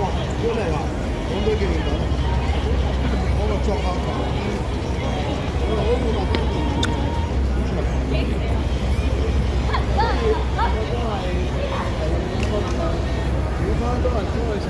哇，过来了，我都给你搞了，我们叫好搞。我不打算平常都係中意寫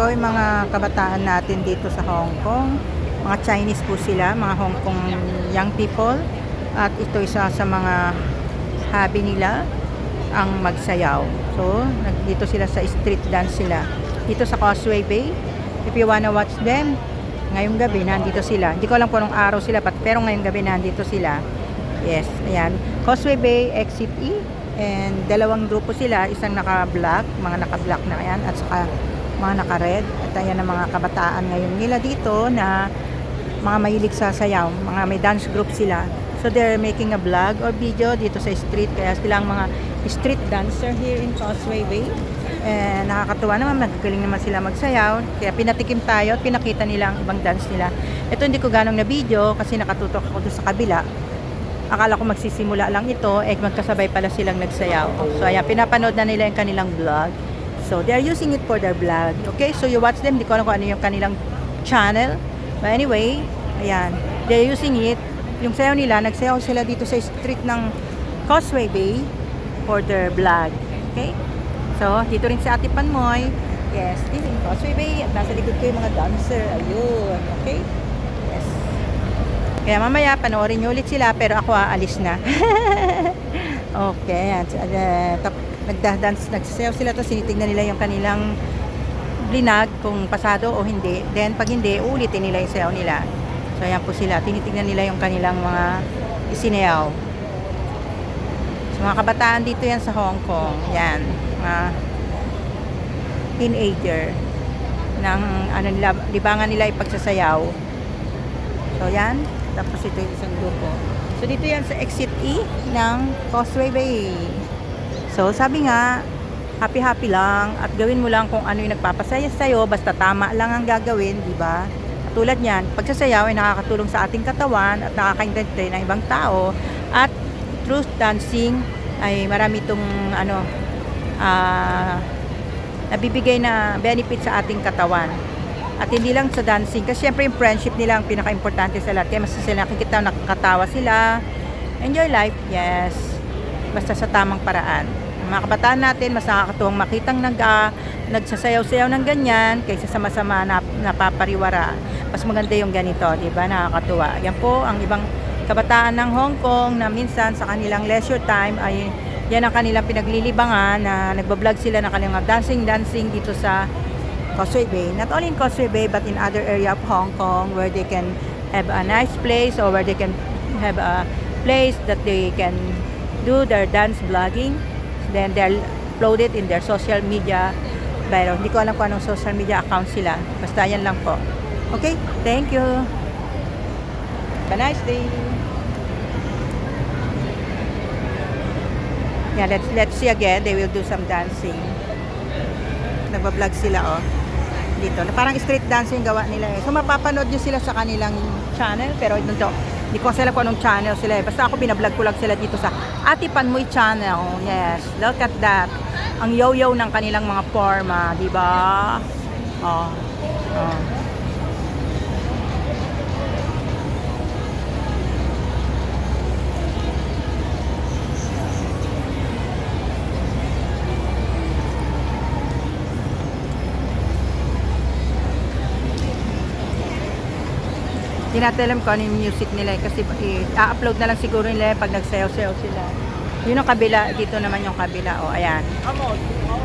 po yung mga kabataan natin dito sa Hong Kong. Mga Chinese po sila, mga Hong Kong young people. At ito isa sa mga hobby nila, ang magsayaw. So, dito sila sa street dance sila. Dito sa Causeway Bay. If you wanna watch them, ngayong gabi nandito sila. Hindi ko alam kung anong araw sila, pero ngayong gabi nandito sila. Yes, ayan. Causeway Bay, Exit E. And dalawang grupo sila, isang naka-black, mga naka-black na yan, at saka mga naka-red. At ayan ang mga kabataan ngayon nila dito na mga mahilig sa sayaw, mga may dance group sila. So they're making a vlog or video dito sa street, kaya silang mga street dancer here in Causeway Bay. And nakakatuwa naman, magagaling naman sila magsayaw, kaya pinatikim tayo at pinakita nila ang ibang dance nila. Ito hindi ko ganong na video kasi nakatutok ako doon sa kabila. Akala ko magsisimula lang ito, magkasabay pala silang nagsayaw. So ayan, pinapanood na nila yung kanilang vlog. So they are using it for their vlog. Okay, so you watch them, di ko alam kung ano yung kanilang channel. But anyway, ayan, they are using it. Yung sayaw nila, nagsayaw sila dito sa street ng Causeway Bay for their vlog. Okay? So, dito rin si Ate Panmoy. Yes, dito in Causeway Bay. At nasa likod ko yung mga dancer. Ayun. Okay? Yes. Kaya mamaya, panoorin nyo ulit sila. Pero ako aalis na. Okay. Nagda-dance, nagsasayaw sila. Tapos sinitignan nila yung kanilang blinag kung pasado o hindi. Then, pag hindi, ulitin nila yung sayaw nila. So, ayan po sila. Tinitignan nila yung kanilang mga isinayaw. So, mga kabataan dito yan sa Hong Kong. Yan. Mga teenager ng ano nila, libangan nila ipagsasayaw. So, yan. Tapos ito yung isang grupo. So, dito yan sa Exit E ng Causeway Bay. So, sabi nga, happy-happy lang at gawin mo lang kung ano yung nagpapasaya sa'yo, basta tama lang ang gagawin, di ba? Tulad niyan, pagsasayaw ay nakakatulong sa ating katawan at nakaka-entertain ng ibang tao, at through dancing ay marami itong nabibigay na benefit sa ating katawan. At hindi lang sa dancing, kasi syempre yung friendship nila ang pinaka-importante sa lahat. Kaya mas sila nakikita, nakakatawa sila. Enjoy life, yes. Basta sa tamang paraan. Ang mga kabataan natin, mas nakakatuwang makitang nagsasayaw-sayaw ng ganyan kaysa sa masama na napapariwara. Mas maganda yung ganito, di ba? Nakakatuwa. Yan po ang ibang kabataan ng Hong Kong na minsan sa kanilang leisure time ay yan ang kanilang pinaglilibangan, na nagbablog sila ng kanilang dancing dito sa Causeway Bay. Not only in Causeway Bay but in other area of Hong Kong where they can have a nice place, or where they can have a place that they can do their dance vlogging. Then they'll upload it in their social media. Pero hindi ko alam kung anong social media account sila. Basta yan lang po. Okay? Thank you. Have a nice day. Yeah, let's see again. They will do some dancing. Nagba-vlog sila, oh. Dito. Parang street dancing gawa nila eh. So, mapapanood nyo sila sa kanilang channel. Pero ito, hindi ko sila kung anong channel sila eh. Basta ako binablog ko lang sila dito sa Ate Panmoy channel. Yes. Look at that. Ang yo-yo ng kanilang mga forma. Diba? Oh. Oh. Hindi natin alam kung ano yung music nila kasi i-upload na lang siguro nila pag nagsayaw-sayaw sila. Yun ang kabila, dito naman yung kabila. O, ayan.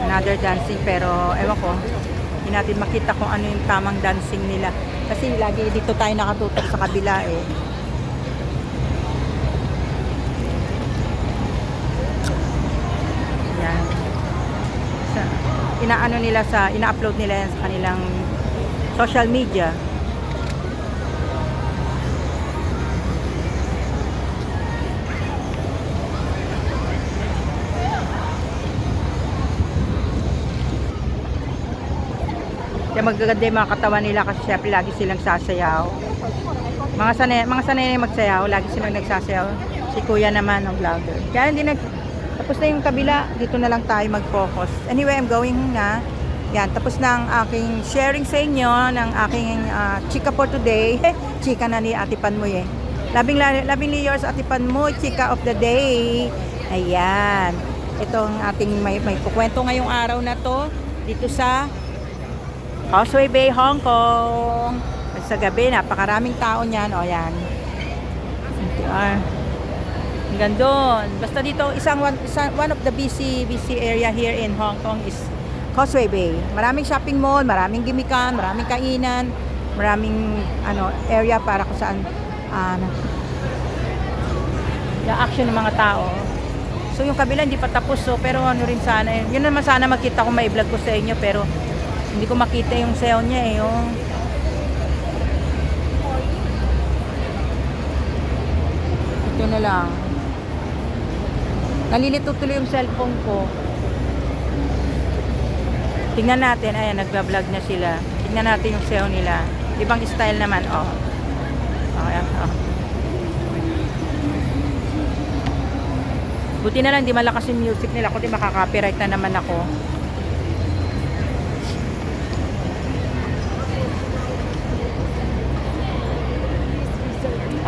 Another dancing, pero ewan ko, hindi natin makita kung ano yung tamang dancing nila. Kasi lagi dito tayo nakatutok sa kabila eh. Ayan. Inaano nila ina-upload nila yan sa kanilang social media. Kaya magaganda yung mga katawan nila kasi syempre lagi silang sasayaw. Mga sanay na magsayaw, lagi silang nagsasayaw. Si kuya naman ng vlogger. Kaya hindi tapos na yung kabila, dito na lang tayo mag-focus. Anyway, I'm going na. Yan, tapos na ang aking sharing sa inyo ng aking chika for today. Chika na ni Ate Panmoy eh. Labing years Ate Panmoy, chika of the day. Ayan. Ito ang ating may kukwento ngayong araw na to dito sa Causeway Bay, Hong Kong. At sa gabi, napakaraming tao niyan. O, yan. Hanggang doon. Basta dito, one of the busy area here in Hong Kong is Causeway Bay. Maraming shopping mall, maraming gimikan, maraming kainan, maraming area para kung saan yung action ng mga tao. So, yung kabila hindi pa tapos. So, pero rin sana. Yun naman sana makita kung may vlog ko sa inyo. Pero, hindi ko makita yung sayo niya eh. Ito na lang. Nalilito tuloy yung cellphone ko. Tingnan natin. Ayan, nagbablog na sila. Tingnan natin yung sayo nila. Ibang style naman. Oh. Ayan, oh. Buti na lang, di malakas yung music nila. Kundi makaka-copyright na naman ako.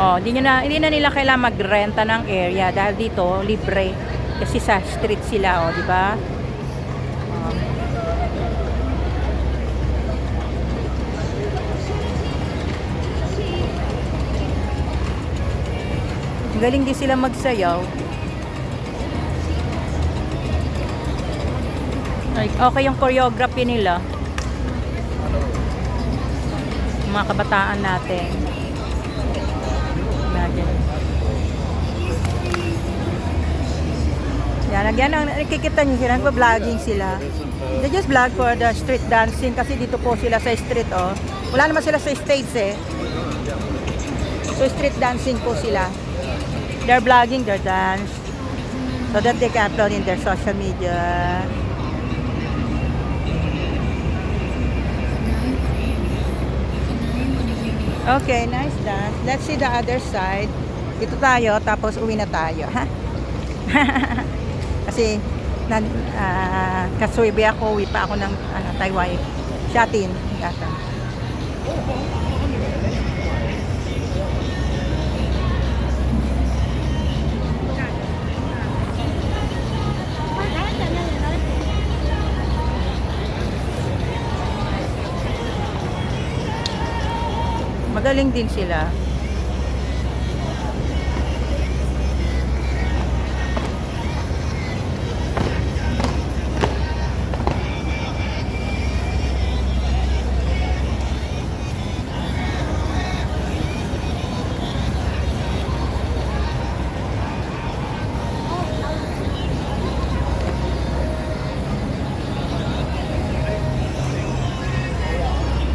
Oh, hindi na nila kailangan magrenta ng area dahil dito libre kasi sa street sila, oh, di ba? Oh. Galing din sila magsayaw. Okay yung choreography nila. Mga kabataan natin. Yan, again, nakikita nyo sila, nagpa-vlogging sila. They just vlog for the street dancing kasi dito po sila sa street, oh. Wala naman sila sa stage, eh. So, street dancing po sila. They're vlogging their dance so that they can upload in their social media. Okay, nice dance. Let's see the other side. Dito tayo, tapos uwi na tayo, ha? Kasi Causeway Bay ako, uwi pa ako ng Taiwan. Shatin. Magaling din sila.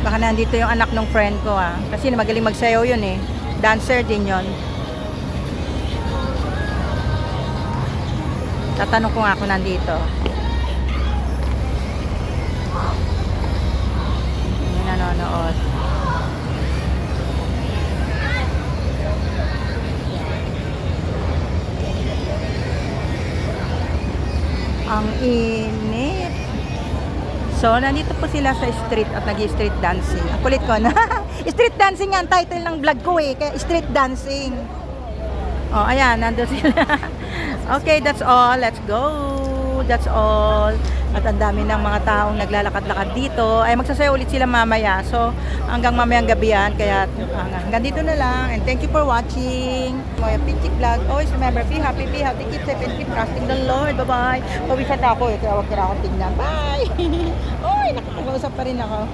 Baka nandito yung anak ng friend ko, ah. Kasi magaling magsayaw yun eh. Dancer din yun. Tatanong ko nga ako nandito. Yung nanonood. Ang init. So, nandito po sila sa street at nag-street dancing. Ang kulit ko na. Street dancing nga ang title ng vlog ko eh. Kaya street dancing. Oh, ayan. Nandito sila. Okay, that's all. Let's go. That's all. At ang dami ng mga taong naglalakad-lakad dito. Ay, magsasayaw ulit sila mamaya. So, hanggang mamayang gabi yan. Kaya, hanggang dito na lang. And thank you for watching. Moya Pinchik Vlog. Always remember, be happy, keep safe, and keep trusting the Lord. Bye-bye. Pawisan ako eh. Kaya huwag na akong tingnan. Bye! Uy, nakakakausap pa rin ako.